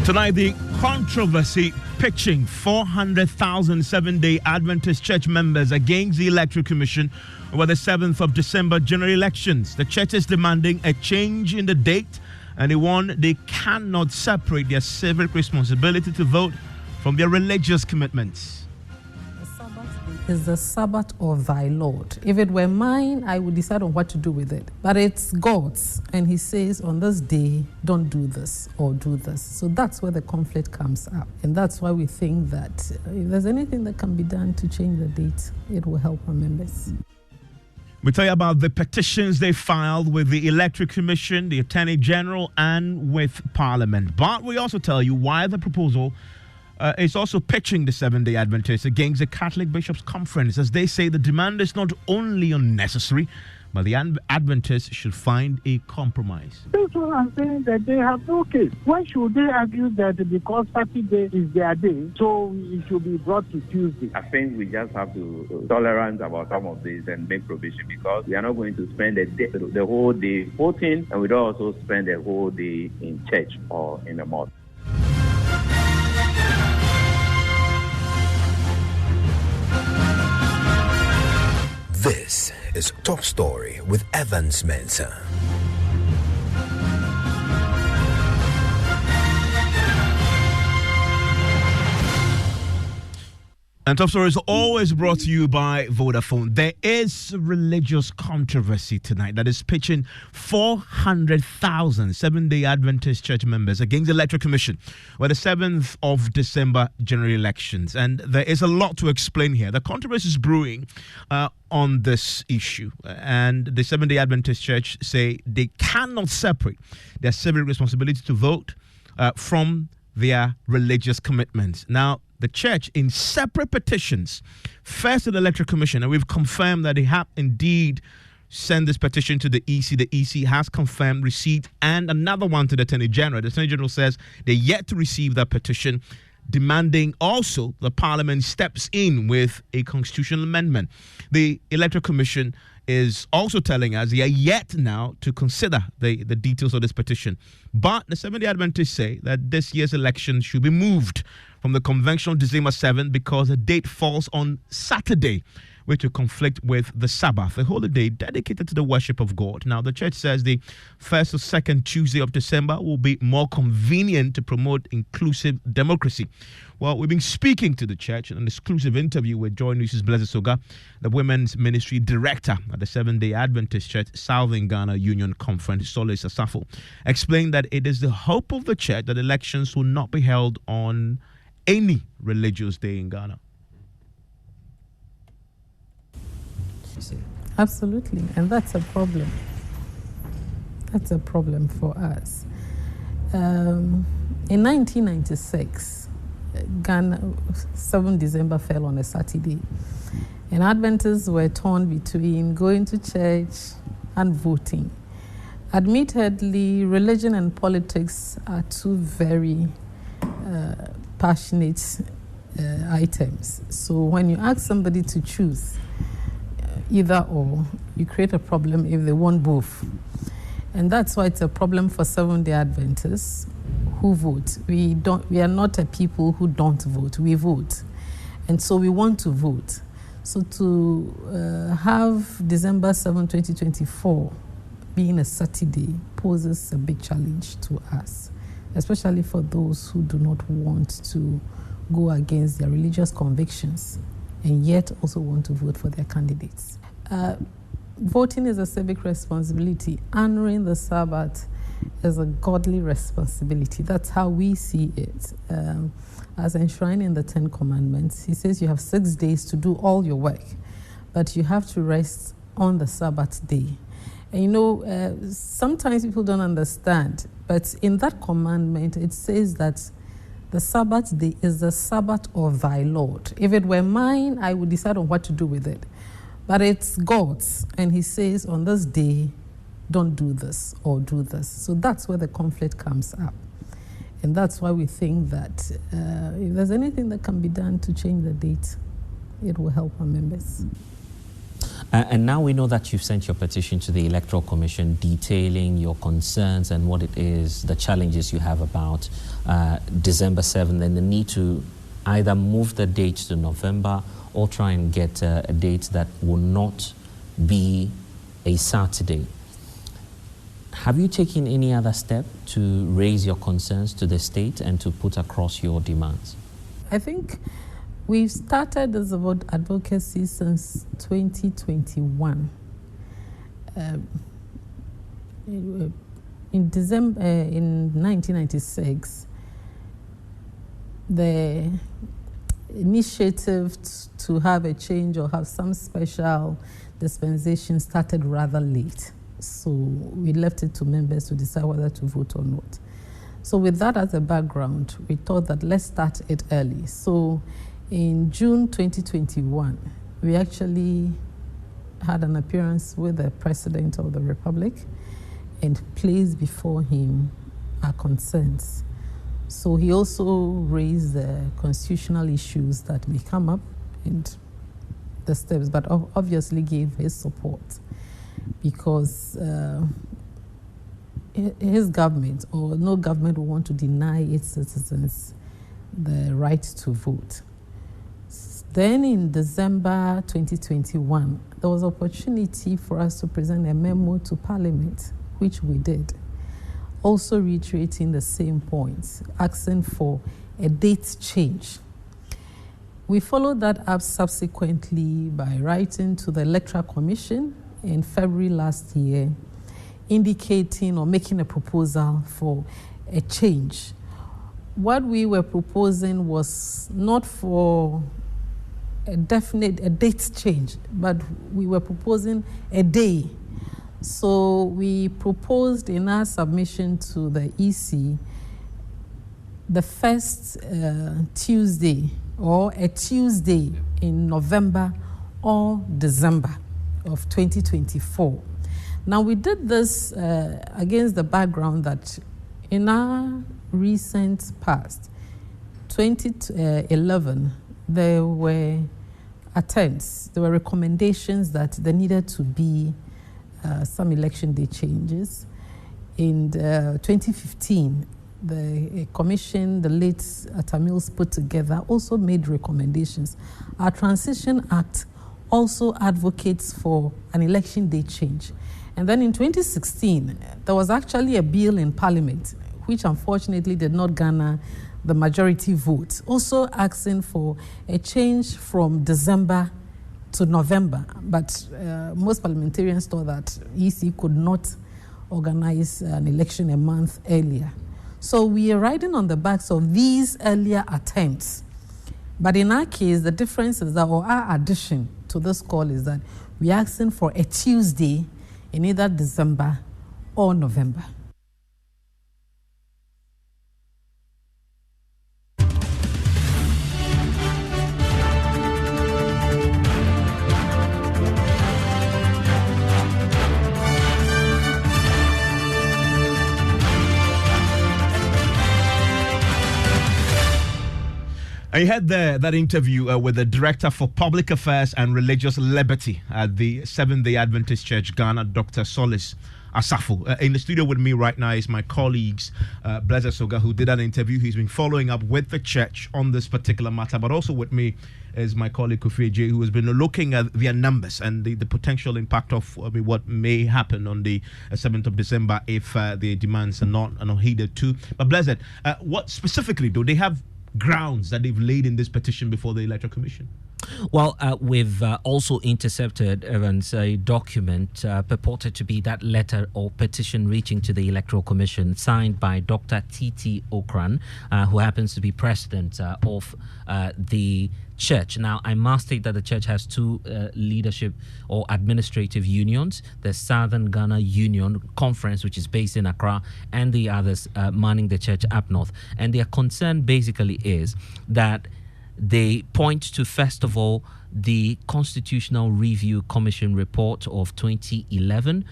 Tonight, the controversy pitching 400,000 Seventh-Day Adventist Church members against the Electoral Commission over the 7th of December general elections. The church is demanding a change in the date, and they cannot separate their civic responsibility to vote from their religious commitments. Is the Sabbath of thy Lord. If it were mine, I would decide on what to do with it. But it's God's, and he says on this day, don't do this or do this. So that's where the conflict comes up. And that's why we think that if there's anything that can be done to change the date, it will help our members. We tell you about the petitions they filed with the Electoral Commission, the Attorney General, and with Parliament. But we also tell you why the proposal is also pitching the Seventh-Day Adventists against the Catholic Bishops' Conference. As they say, the demand is not only unnecessary, but the Adventists should find a compromise. That's what I'm saying, that they have no case. Why should they argue that because Saturday is their day, so it should be brought to Tuesday? I think we just have to tolerance about some of this and make provision, because we are not going to spend the whole day voting, and we don't also spend the whole day in church or in the mosque. This is Top Story with Evans Mensah. And Top Story is always brought to you by Vodafone. There is religious controversy tonight that is pitching 400,000 Seventh-Day Adventist Church members against the Electoral Commission with the 7th of December general elections. And there is a lot to explain here. The controversy is brewing on this issue. And the Seventh-Day Adventist Church say they cannot separate their civic responsibility to vote from their religious commitments. Now, the church, in separate petitions, first to the Electoral Commission, and we've confirmed that they have indeed sent this petition to the EC. The EC has confirmed receipt, and another one to the Attorney General. The Attorney General says they're yet to receive that petition, demanding also the Parliament steps in with a constitutional amendment. The Electoral Commission is also telling us they are yet now to consider the details of this petition. But the Seventh-Day Adventists say that this year's election should be moved from the conventional December 7th because the date falls on Saturday, which will conflict with the Sabbath, a holiday dedicated to the worship of God. Now, the church says the first or second Tuesday of December will be more convenient to promote inclusive democracy. Well, we've been speaking to the church in an exclusive interview with Joy News' Blessed Soga, the Women's Ministry Director at the Seventh-Day Adventist Church Southern Ghana Union Conference, Solis Asafo, explained that it is the hope of the church that elections will not be held on any religious day in Ghana. Absolutely, and that's a problem. That's a problem for us. In 1996, Ghana, 7 December fell on a Saturday, and Adventists were torn between going to church and voting. Admittedly, religion and politics are two very passionate items. So when you ask somebody to choose either or, you create a problem if they want both. And that's why it's a problem for Seventh-Day Adventists who vote. We are not a people who don't vote. We vote. And so we want to vote. So to have December 7, 2024 being a Saturday poses a big challenge to us, especially for those who do not want to go against their religious convictions and yet also want to vote for their candidates. Voting is a civic responsibility. Honoring the Sabbath is a godly responsibility. That's how we see it. As enshrined in the 10 Commandments, he says you have 6 days to do all your work, but you have to rest on the Sabbath day. And you know, sometimes people don't understand, but in that commandment, it says that the Sabbath day is the Sabbath of thy Lord. If it were mine, I would decide on what to do with it. But it's God's, and he says on this day, don't do this or do this. So that's where the conflict comes up. And that's why we think that if there's anything that can be done to change the date, it will help our members. And now we know that you've sent your petition to the Electoral Commission detailing your concerns and what it is, the challenges you have about December 7th and the need to either move the date to November or try and get a date that will not be a Saturday. Have you taken any other step to raise your concerns to the state and to put across your demands? I think we've started this advocacy since 2021. In December, in 1996, the initiative to have a change or have some special dispensation started rather late. So we left it to members to decide whether to vote or not. So with that as a background, we thought that let's start it early. So in June 2021, we actually had an appearance with the President of the Republic and placed before him our concerns. So he also raised the constitutional issues that may come up and the steps, but obviously gave his support because his government or no government will want to deny its citizens the right to vote. Then in December 2021, there was opportunity for us to present a memo to Parliament, which we did, also reiterating the same points, asking for a date change. We followed that up subsequently by writing to the Electoral Commission in February last year, indicating or making a proposal for a change. What we were proposing was not for a date change, but we were proposing a day. So we proposed in our submission to the EC the first Tuesday or a Tuesday in November or December of 2024. Now we did this against the background that in our recent past, 2011, there were attempts, there were recommendations that there needed to be some election day changes. In 2015, the commission, the late Tamils put together, also made recommendations. Our Transition Act also advocates for an election day change. And then in 2016, there was actually a bill in Parliament, which unfortunately did not garner the majority vote, also asking for a change from December to November. But most parliamentarians thought that EC could not organize an election a month earlier. So we are riding on the backs of these earlier attempts. But in our case, the difference is that, or our addition to this call is that we're asking for a Tuesday in either December or November. I had that interview with the Director for Public Affairs and Religious Liberty at the Seventh-Day Adventist Church, Ghana, Dr. Solis Asafo. In the studio with me right now is my colleagues, Blessed Soga, who did an interview. He's been following up with the church on this particular matter, but also with me is my colleague Kofi J, who has been looking at their numbers and the potential impact of what may happen on the 7th of December if the demands are not heeded to. But Blessed, what specifically do they have grounds that they've laid in this petition before the Electoral Commission? Well, we've also intercepted, Evans, a document purported to be that letter or petition reaching to the Electoral Commission signed by Dr. T.T. Okran, who happens to be president of the church. Now, I must state that the church has two leadership or administrative unions, the Southern Ghana Union Conference, which is based in Accra, and the others manning the church up north. And their concern basically is that they point to, first of all, the Constitutional Review Commission report of 2011,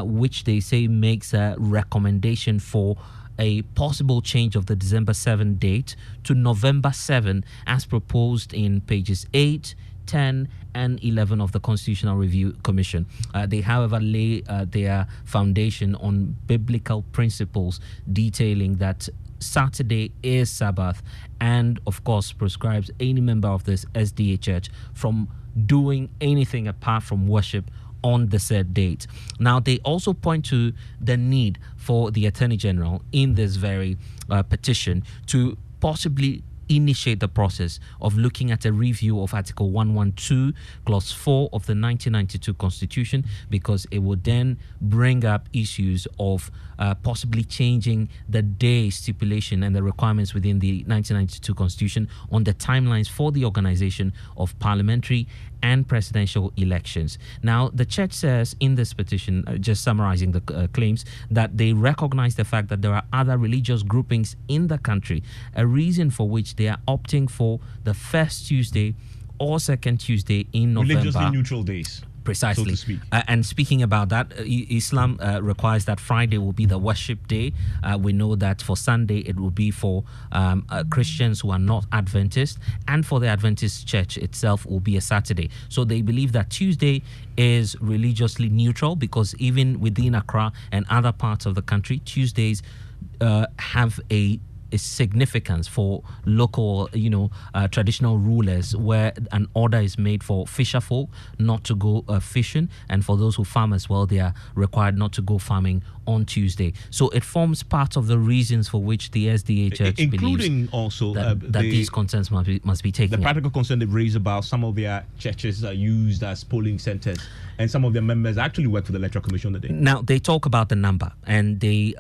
which they say makes a recommendation for a possible change of the December 7 date to November 7 as proposed in pages 8, 10 and 11 of the Constitutional Review Commission. They, however, lay their foundation on biblical principles detailing that Saturday is Sabbath, and of course prescribes any member of this SDA church from doing anything apart from worship on the said date. Now, they also point to the need for the Attorney General in this very petition to possibly initiate the process of looking at a review of Article 112, Clause 4 of the 1992 Constitution, because it would then bring up issues of possibly changing the day stipulation and the requirements within the 1992 Constitution on the timelines for the organization of parliamentary and presidential elections. Now, the church says in this petition, just summarizing the claims, that they recognize the fact that there are other religious groupings in the country, a reason for which they are opting for the first Tuesday or second Tuesday in November. Religiously neutral days. Precisely. So to speak. And speaking about that, Islam requires that Friday will be the worship day. We know that for Sunday it will be for Christians who are not Adventist, and for the Adventist church itself will be a Saturday. So they believe that Tuesday is religiously neutral, because even within Accra and other parts of the country, Tuesdays have a significance for local, traditional rulers, where an order is made for fisher folk not to go fishing, and for those who farm as well, they are required not to go farming on Tuesday. So it forms part of the reasons for which the SDA Church including believes also that these concerns must be taken. The practical concern they've raised about some of their churches are used as polling centers, and some of their members actually work for the Electoral Commission on the day. Now, they talk about the number, and they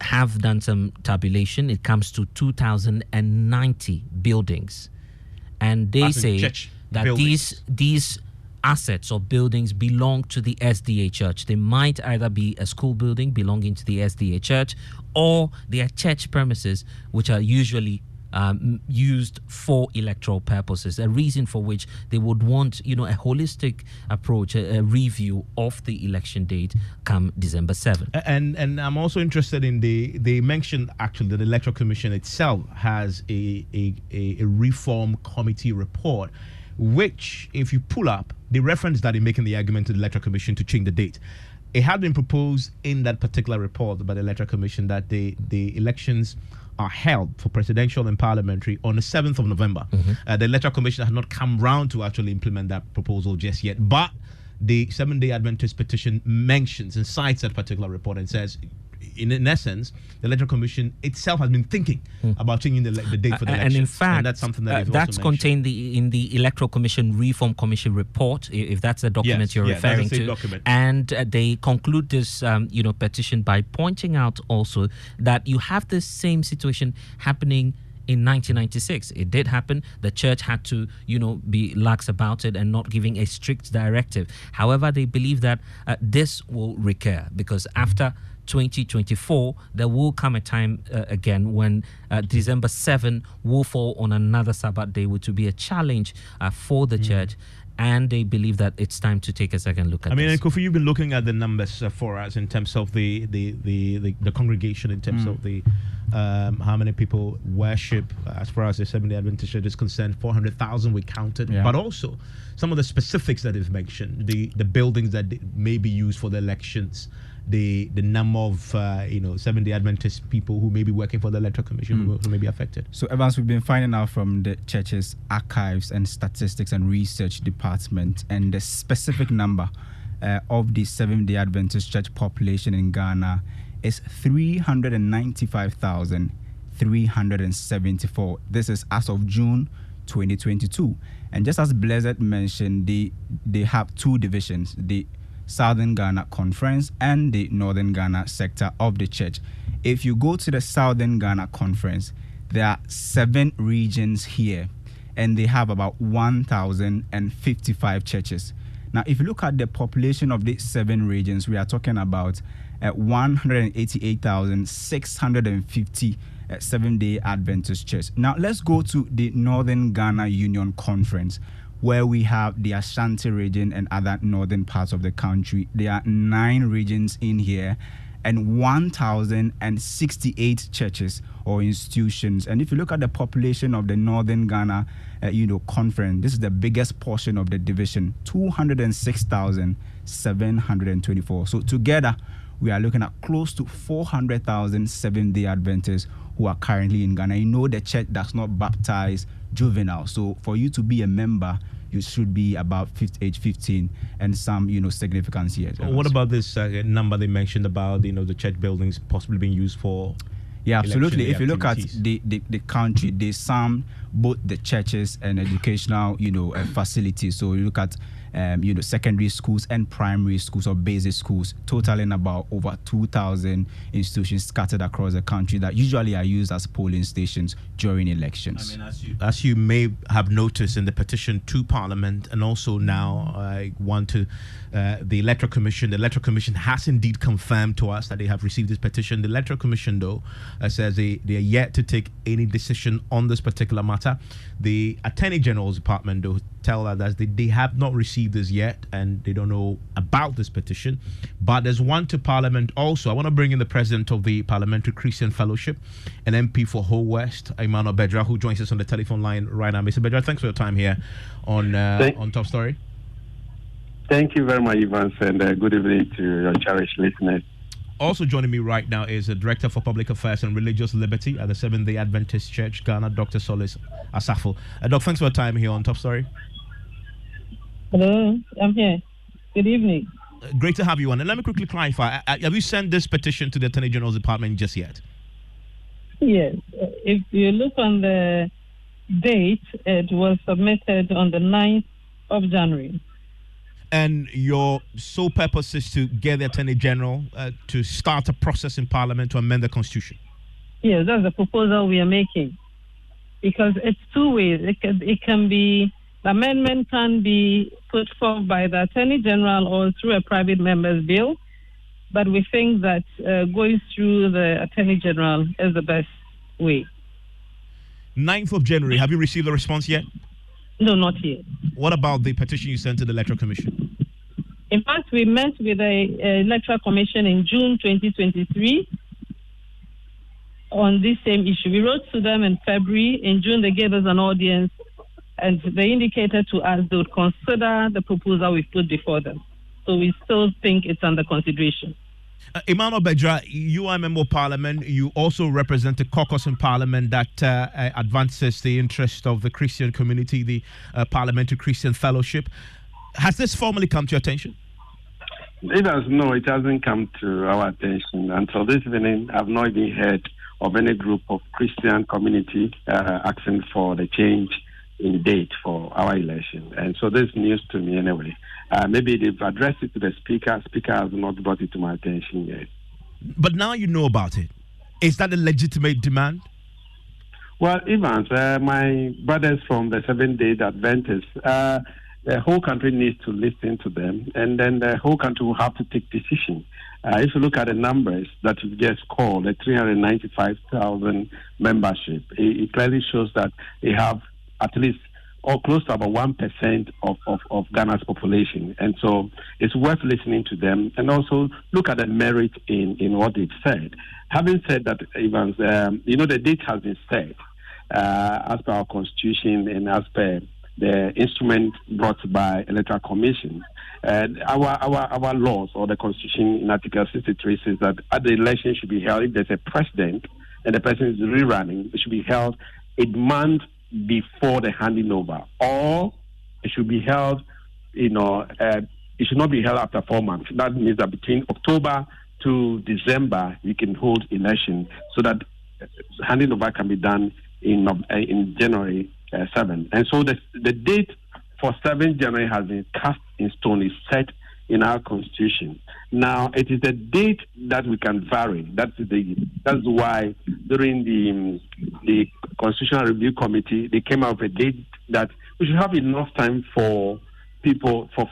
have done some tabulation. It comes to 2,090 buildings, and they say that these assets or buildings belong to the SDA Church. They might either be a school building belonging to the SDA Church, or they are church premises, which are usually used for electoral purposes, a reason for which they would want, a holistic approach, a review of the election date come December 7th. And I'm also interested in they mentioned actually that the Electoral Commission itself has a reform committee report, which, if you pull up, they reference that in making the argument to the Electoral Commission to change the date. It had been proposed in that particular report by the Electoral Commission that the elections are held for presidential and parliamentary on the 7th of November. The Electoral Commission had not come round to actually implement that proposal just yet, but the Seventh-Day Adventist petition mentions and cites that particular report and says, in essence, the Electoral Commission itself has been thinking about changing the date for the election. And in fact, that's something that that's contained in the Electoral Commission Reform Commission report, if that's the document you're referring to. Document. And they conclude this petition by pointing out also that you have the same situation happening in 1996. It did happen. The church had to, be lax about it and not giving a strict directive. However, they believe that this will recur, because after 2024, there will come a time again when December 7 will fall on another Sabbath day, which will be a challenge for the church. And they believe that it's time to take a second look at this. And Kofi, you've been looking at the numbers for us in terms of the congregation, in terms of the how many people worship as far as the Seventh-Day Adventist Church is concerned. 400,000 we counted, but also some of the specifics that is mentioned, the buildings that may be used for the elections, the number of Seventh-Day Adventist people who may be working for the Electoral Commission who may be affected. So, Evans, we've been finding out from the church's archives and statistics and research department, and the specific number of the Seventh-Day Adventist Church population in Ghana is 395,374. This is as of June 2022. And just as Blessed mentioned, they have two divisions, the Southern Ghana Conference and the Northern Ghana sector of the church. If you go to the Southern Ghana Conference, there are 7 regions here, and they have about 1,055 churches. Now, if you look at the population of the 7 regions, we are talking about 188,650 Seventh-Day Adventist churches. Now, let's go to the Northern Ghana Union Conference, where we have the Ashanti region and other northern parts of the country. There are 9 regions in here, and 1,068 churches or institutions. And if you look at the population of the Northern Ghana, conference, this is the biggest portion of the division, 206,724. So together, we are looking at close to 400,000 Seventh-Day Adventists who are currently in Ghana. You know, the church does not baptize juveniles. So for you to be a member, you should be about age 15 and some, significance here. What about this number they mentioned about, the church buildings possibly being used for? Yeah, absolutely. If you look at the country, they sum both the churches and educational, facilities. So you look at, secondary schools and primary schools or basic schools, totaling about over 2,000 institutions scattered across the country that usually are used as polling stations during elections. As you may have noticed in the petition to Parliament, and also now the Electoral Commission. The Electoral Commission has indeed confirmed to us that they have received this petition. The Electoral Commission, though, says they are yet to take any decision on this particular matter. The Attorney General's Department, though, tell us that they have not received this yet and they don't know about this petition. But there's one to Parliament also. I want to bring in the President of the Parliamentary Christian Fellowship, an MP for Whole West, Emmanuel Bedra, who joins us on the telephone line right now. Mr. Bedra, thanks for your time here on Top Story. Thank you very much, Evans, and good evening to your cherished listeners. Also joining me right now is the Director for Public Affairs and Religious Liberty at the Seventh-Day Adventist Church, Ghana, Dr. Solis Asafo. Doc, thanks for your time here on Top Story. Hello, I'm here. Good evening. Great to have you on. And let me quickly clarify, have you sent this petition to the Attorney General's Department just yet? Yes. If you look on the date, it was submitted on the 9th of January. And your sole purpose is to get the Attorney General to start a process in Parliament to amend the Constitution? Yes, that's the proposal we are making. Because it's two ways. It can be, the amendment can be put forth by the Attorney General or through a private member's bill. But we think that going through the Attorney General is the best way. 9th of January, have you received a response yet? No, not yet. What about the petition you sent to the Electoral Commission? In fact, we met with the Electoral Commission in June 2023 on this same issue. We wrote to them in February. In June, they gave us an audience, and they indicated to us they would consider the proposal we put before them. So we still think it's under consideration. Emmanuel Bedra, you are a member of Parliament. You also represent a caucus in Parliament that advances the interest of the Christian community, the Parliamentary Christian Fellowship. Has this formally come to your attention? It hasn't come to our attention. Until this evening, I've not even heard of any group of Christian community asking for the change in date for our election. And so this is news to me anyway. Maybe they've addressed it to the Speaker. Speaker has not brought it to my attention yet. But now you know about it. Is that a legitimate demand? Well, Evans, my brothers from the Seventh-Day Adventists, the whole country needs to listen to them, and then the whole country will have to take decision. If you look at the numbers that you just called, the 395,000 membership, it clearly shows that they have at least or close to about 1% of Ghana's population. And so it's worth listening to them and also look at the merit in what they've said. Having said that, Evans, the date has been set as per our Constitution and as per the instrument brought by Electoral Commission. Our laws or the Constitution in Article 63 says that the election should be held if there's a president and the person is rerunning. It should be held a month before the handing over, or it should be held, it should not be held after 4 months. That means that between October to December, you can hold election so that handing over can be done in January 7th. And so the date for 7th January has been cast in stone, is set in our Constitution. Now, it is the date that we can vary. That's why during the Constitutional Review Committee, they came up with a date that we should have enough time for people for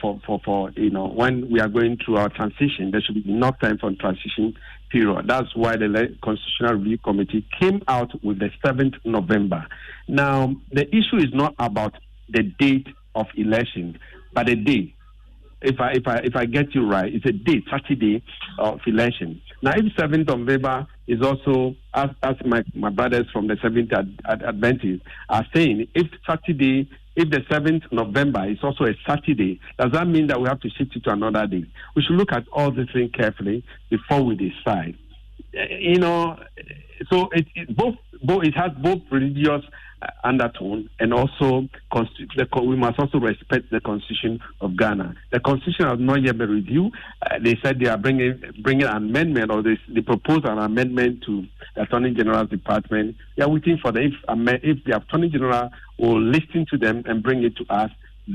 when we are going through our transition. There should be enough time for transition period. That's why the Constitutional Review Committee came out with the 7th November. Now, the issue is not about the date of election, but the day. if I get you right, it's a date, Saturday of election. Now, if 7th of November is also, as my brothers from the Seventh-Day Adventist are saying, if the 7th November is also a Saturday, does that mean that we have to shift it to another day? We should look at all these things carefully before we decide. So it has both religious undertone and also we must also respect the Constitution of Ghana. The Constitution has not yet been reviewed. They said they are bringing an amendment, or they propose an amendment to the Attorney General's Department. We are waiting for if the Attorney General will listen to them and bring it to us,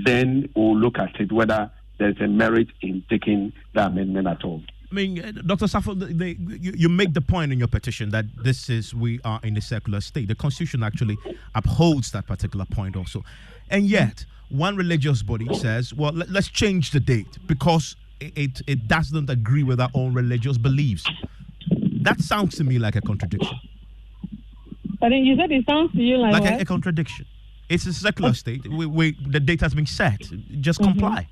then we'll look at it whether there's a merit in taking the amendment at all. I mean, Dr. Safo, you make the point in your petition that we are in a secular state. The Constitution actually upholds that particular point also. And yet, one religious body says, well, let's change the date because it doesn't agree with our own religious beliefs. That sounds to me like a contradiction. But then you said it sounds to you like a contradiction. It's a secular state. The date has been set. Just comply.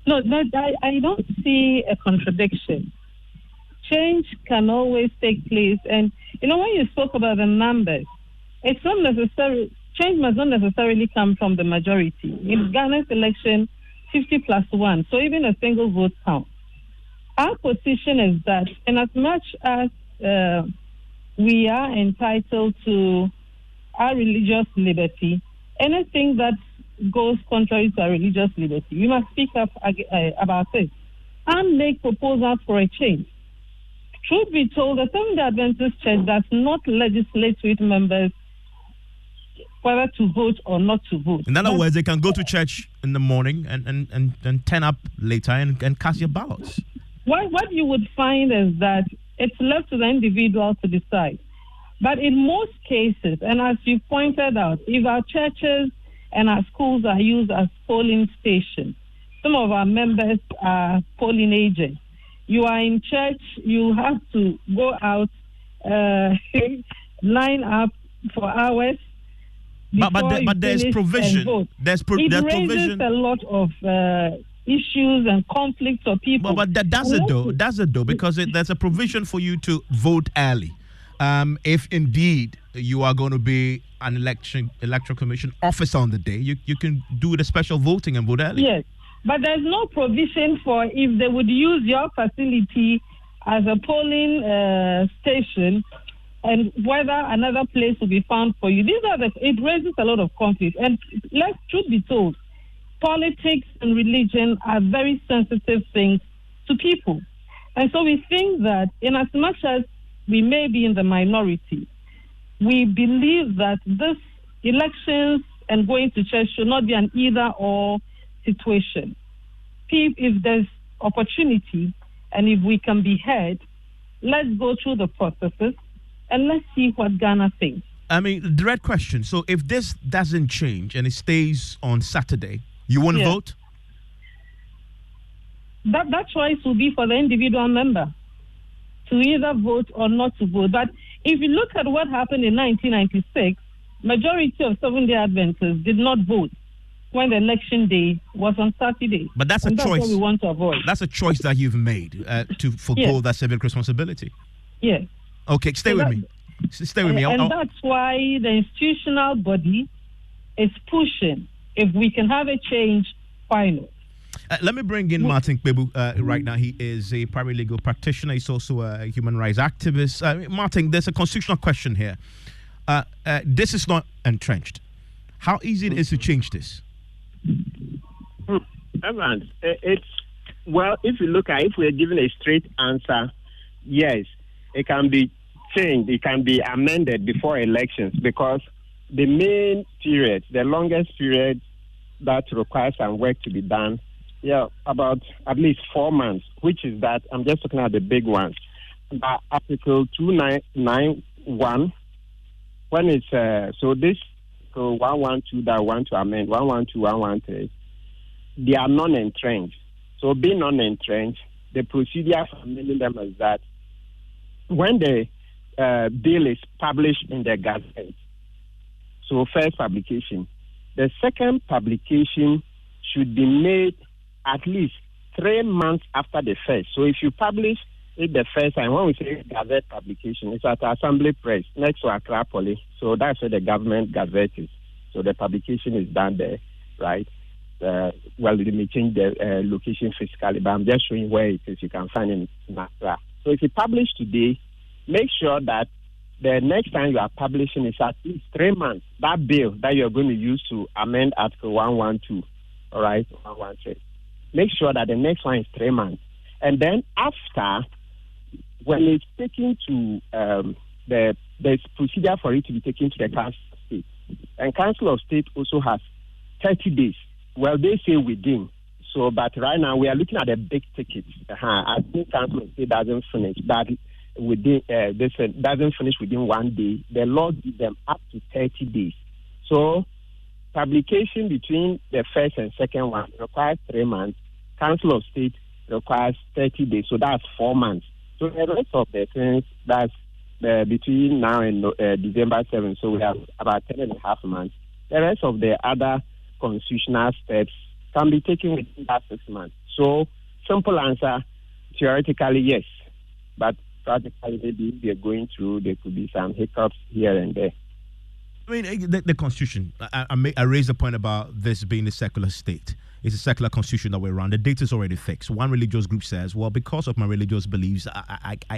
No, I don't see a contradiction. Change can always take place. And, when you spoke about the numbers, it's not necessary. Change must not necessarily come from the majority. In Ghana's election, 50+1, so even a single vote counts. Our position is that in as much as we are entitled to our religious liberty, anything that goes contrary to our religious liberty, we must speak up about it and make proposals for a change. Truth be told, the Seventh-Day Adventist Church does not legislate with members whether to vote or not to vote. In other words, they can go to church in the morning and turn up later and cast your ballots. What you would find is that it's left to the individual to decide. But in most cases, and as you pointed out, if our churches and our schools are used as polling stations, some of our members are polling agents. You are in church, you have to go out, line up for hours. But there's provision. There's raises provision. A lot of issues and conflicts for people. But that's it though, because there's a provision for you to vote early. If indeed you are going to be an electoral commission officer on the day, you can do the special voting and vote early. Yes, but there's no provision for if they would use your facility as a polling station and whether another place will be found for you. It raises a lot of conflict. And truth be told, politics and religion are very sensitive things to people. And so we think that in as much as we may be in the minority, we believe that this elections and going to church should not be an either-or situation. If there's opportunity and if we can be heard, let's go through the processes and let's see what Ghana thinks. I mean, direct question. So if this doesn't change and it stays on Saturday, you won't vote? That choice will be for the individual member to either vote or not to vote. But if you look at what happened in 1996, majority of Seventh-Day Adventists did not vote when the election day was on Saturday. But that's a choice. That's what we want to avoid. That's a choice that you've made to forego that civic responsibility. Yes. Okay, stay with me. Stay with me. And that's why the institutional body is pushing. If we can have a change, why not? Let me bring in Martin Kpebu right now. He is a paralegal practitioner. He's also a human rights activist. Martin, there's a constitutional question here. This is not entrenched. How easy it is to change this? Evans, if you look at if we're given a straight answer, yes, it can be changed. It can be amended before elections because the main period, the longest period that requires some work to be done, about at least 4 months, which is that I'm just looking at the big ones. Article 291, when it's so 112 that I want to amend, 112, 113, they are non-entrenched. So being non-entrenched, the procedure for amending them is that when the bill is published in the Gazette, so first publication, the second publication should be made at least 3 months after the first. So if you publish it the first time, when we say Gazette publication, it's at Assembly Press next to Accra Poly. So that's where the government Gazette is. So the publication is done there, right? Well, they may change the location physically, but I'm just showing where it is. You can find it in Accra. So if you publish today, make sure that the next time you are publishing is at least 3 months. That bill that you're going to use to amend Article 112, all right, 113. Make sure that the next one is 3 months. And then after, when it's taken to there's procedure for it to be taken to the Council of State. And Council of State also has 30 days. Well, they say within. So, but right now we are looking at a big ticket. I think Council of State doesn't finish that within. This doesn't finish within 1 day. The law gives them up to 30 days. So, publication between the first and second one requires 3 months. Council of State requires 30 days. So that's 4 months. So the rest of the things that's between now and December 7th. So we have about 10.5 months. The rest of the other constitutional steps can be taken within that 6 months. So, simple answer, theoretically, yes. But practically, maybe if they're going through, there could be some hiccups here and there. I mean, the Constitution, I raised the point about this being a secular state. It's a secular constitution that we're around. The date is already fixed. One religious group says, well, because of my religious beliefs,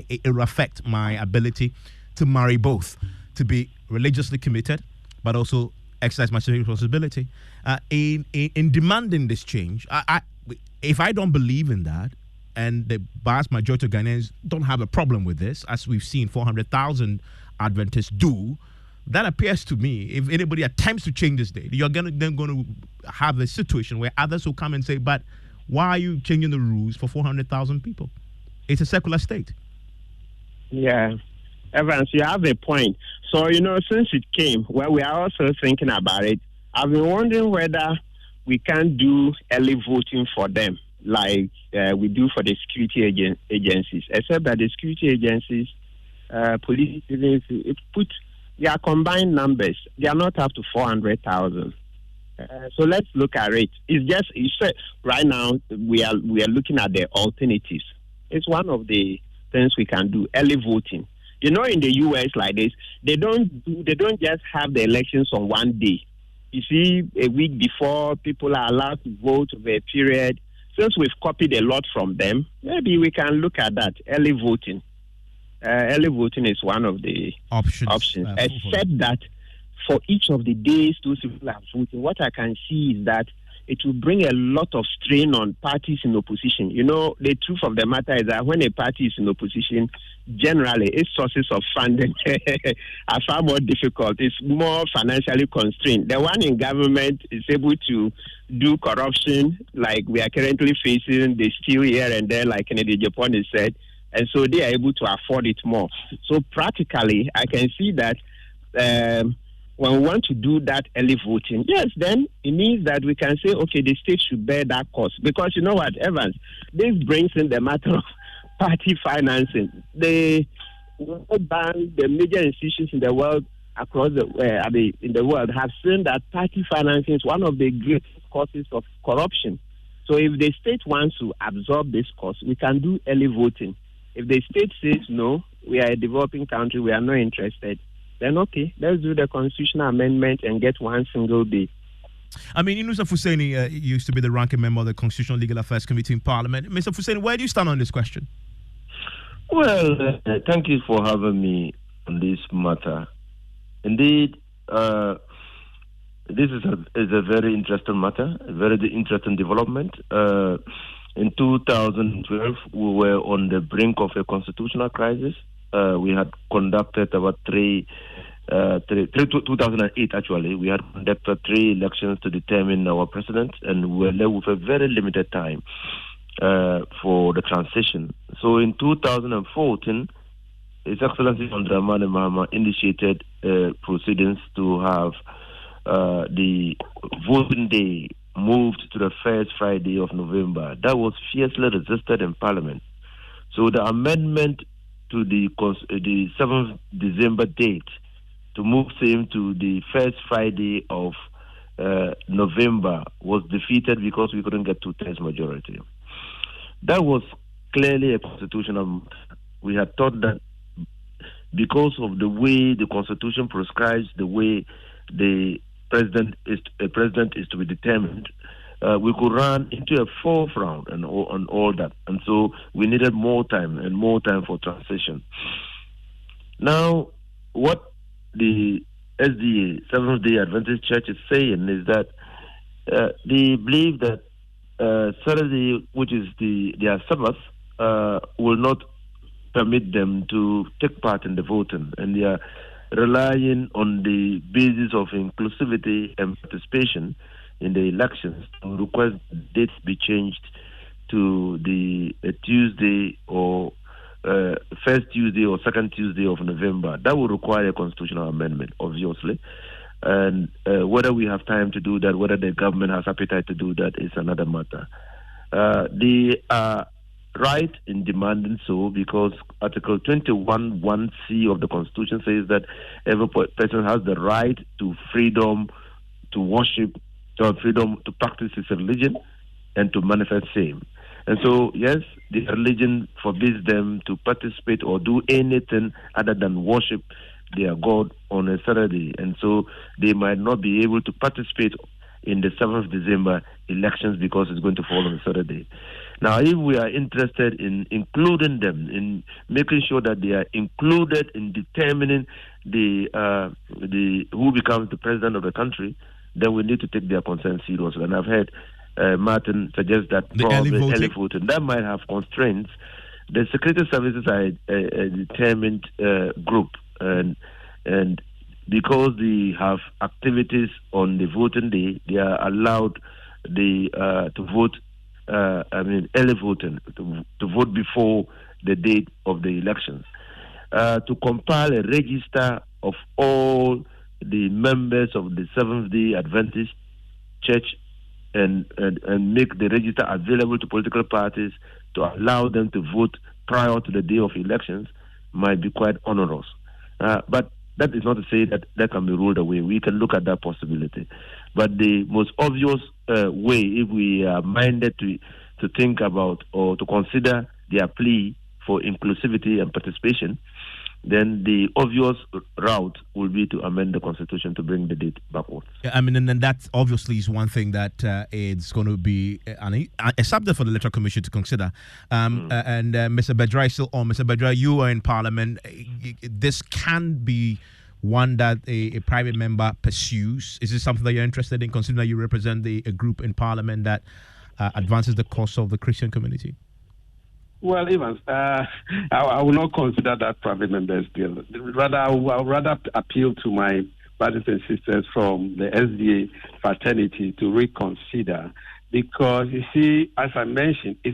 it will affect my ability to marry both, to be religiously committed, but also exercise my civic responsibility. In demanding this change, if I don't believe in that, and the vast majority of Ghanaians don't have a problem with this, as we've seen 400,000 Adventists do, that appears to me, if anybody attempts to change this date, you're then going to have a situation where others will come and say, but why are you changing the rules for 400,000 people? It's a secular state. Yeah. Evans, you have a point. So, since it came, well, we are also thinking about it. I've been wondering whether we can do early voting for them, like we do for the security agencies, except that the security agencies, police agencies, put their combined numbers. They are not up to 400,000. So let's look at it. Right now we are looking at the alternatives. It's one of the things we can do, early voting. In the U.S. like this, they don't just have the elections on one day. You see, a week before, people are allowed to vote over a period. Since we've copied a lot from them, maybe we can look at that, early voting. Early voting is one of the options. Except that for each of the days those people are voting, what I can see is that it will bring a lot of strain on parties in opposition. The truth of the matter is that when a party is in opposition, generally its sources of funding are far more difficult. It's more financially constrained. The one in government is able to do corruption like we are currently facing. They steal here and there, like Kennedy Japan has said, and so they are able to afford it more. So practically, I can see that when we want to do that early voting, yes, then it means that we can say, okay, the state should bear that cost. Because you know what, Evans, this brings in the matter of party financing. The World Bank, the major institutions in the world, in the world, have seen that party financing is one of the greatest causes of corruption. So if the state wants to absorb this cost, we can do early voting. If the state says, no, we are a developing country, we are not interested, then okay, let's do the constitutional amendment and get one single day. I mean, Mr. Fuseni used to be the ranking member of the Constitutional Legal Affairs Committee in Parliament. Mr. Fuseni, where do you stand on this question? Well, thank you for having me on this matter. Indeed, this is a very interesting matter, a very interesting development. In 2012, we were on the brink of a constitutional crisis. We had conducted about 2008 actually, we had conducted 3 elections to determine our president, and we were left with a very limited time for the transition. So in 2014, His Excellency Dramani Mahama initiated proceedings to have the voting day moved to the first Friday of November. That was fiercely resisted in Parliament. So the amendment to the 7th December date to move same to the first Friday of November was defeated because we couldn't get 2/3 majority. That was clearly a constitutional. We had thought that because of the way the Constitution prescribes the way the president is to be determined, we could run into a fourth round and all that. And so we needed more time for transition. Now, what the SDA, Seventh-Day Adventist Church, is saying is that they believe that Saturday, which is their Sabbath, will not permit them to take part in the voting, and they are relying on the basis of inclusivity and participation in the elections to request dates be changed to the Tuesday or first Tuesday or second Tuesday of November. That will require a constitutional amendment, obviously. And whether we have time to do that, whether the government has appetite to do that, is another matter. They are right in demanding so because Article 21(1)(c) of the Constitution says that every person has the right to freedom to worship, to freedom to practice his religion, and to manifest same. And so, yes, the religion forbids them to participate or do anything other than worship their God on a Saturday. And so they might not be able to participate in the 7th of December elections because it's going to fall on a Saturday. Now, if we are interested in including them, in making sure that they are included in determining the who becomes the president of the country, then we need to take their concern seriously. And I've heard Martin suggest that probably early voting that might have constraints. The security services are a determined group, and because they have activities on the voting day, they are allowed to vote. Early voting, to vote before the date of the elections, to compile a register of all the members of the Seventh-Day Adventist Church and make the register available to political parties to allow them to vote prior to the day of elections might be quite onerous. But that is not to say that can be ruled away. We can look at that possibility. But the most obvious way, if we are minded to think about or to consider their plea for inclusivity and participation, then the obvious route will be to amend the Constitution to bring the date backwards. Yeah, and that obviously is one thing that it's going to be a subject for the Electoral Commission to consider. And Mr. Bedra is still on. Mr. Bedra, you are in Parliament. This can be one that a private member pursues. Is this something that you're interested in, considering that you represent a group in Parliament that advances the cause of the Christian community? Well, Evans, I will not consider that private member's bill. Rather, I will rather appeal to my brothers and sisters from the SDA fraternity to reconsider, because, you see, as I mentioned, it's